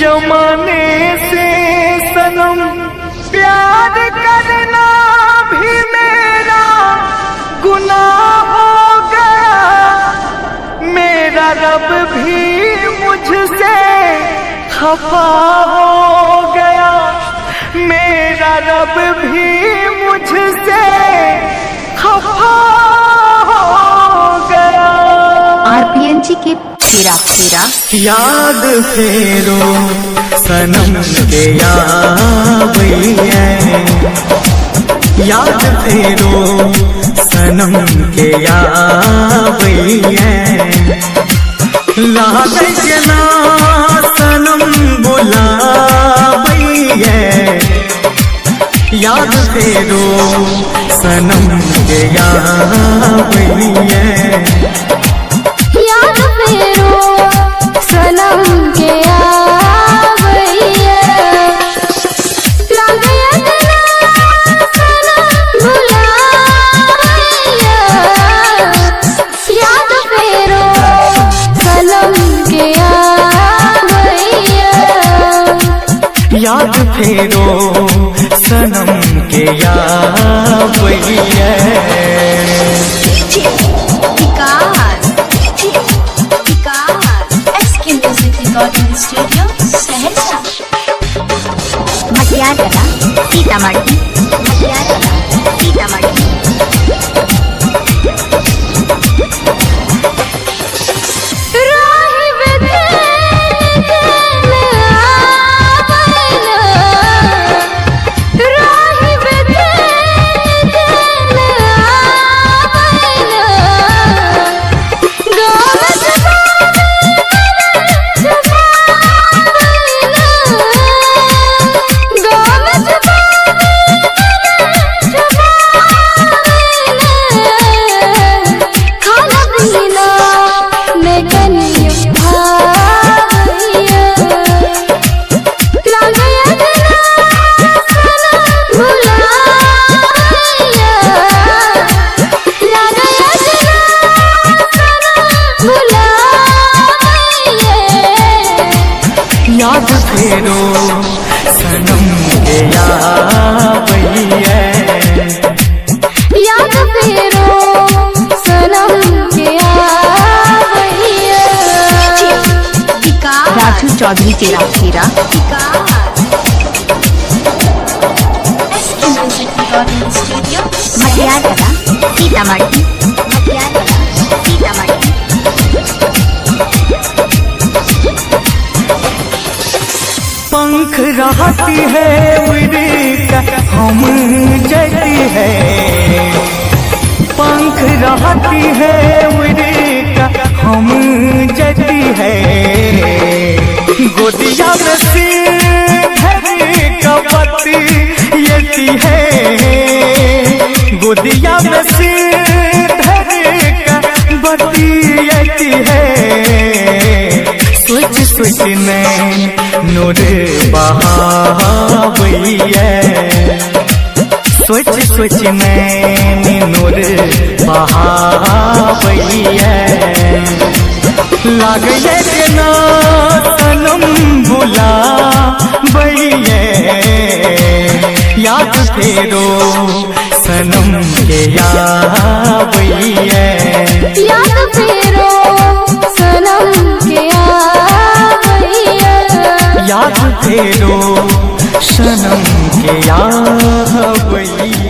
जमाने से सनम प्यार करना भी मेरा गुनाह हो गया। मेरा रब भी मुझसे खफा हो गया। मेरा रब भी मुझसे खफा हो गया। आरपीएनजी के फेरा याद फेरो सनम के यावैया। याद फेरो सनम के यावैया। लागे के ना सनम बुलावैया। याद फेरो सनम के यावैया। याद फेरो सनम के यावैया। लागे अदना सनम बुलावैया। याद फेरो सनम के यावैया। याद फेरो सनम के यावैया। स्टूडियो सहरसा मटियार कला सीतामढ़ी। मटियार कला सीतामढ़ी। याद फेरो सनम के यावैया। याद फेरो सनम के यावैया। राजू चौधरी तेरा मटियार कला सीतामढ़ी। मटियार कला सीतामढ़ी। पंख रहती है उड़ी का हम जती है। पंख रहती है उड़ी का हम जती है। गोदिया में सिर का पति यती है। गोदिया में सिर का पति यती है। सोच सोच नैन नूर बहावैया। सोच सोच नैन नूर बहावैया। लागे के ना सनम बुलावैया। याद फेरो सनम के यावैया। याद फेरो सनम के यावैया। याद फेरो सनम के यावैया।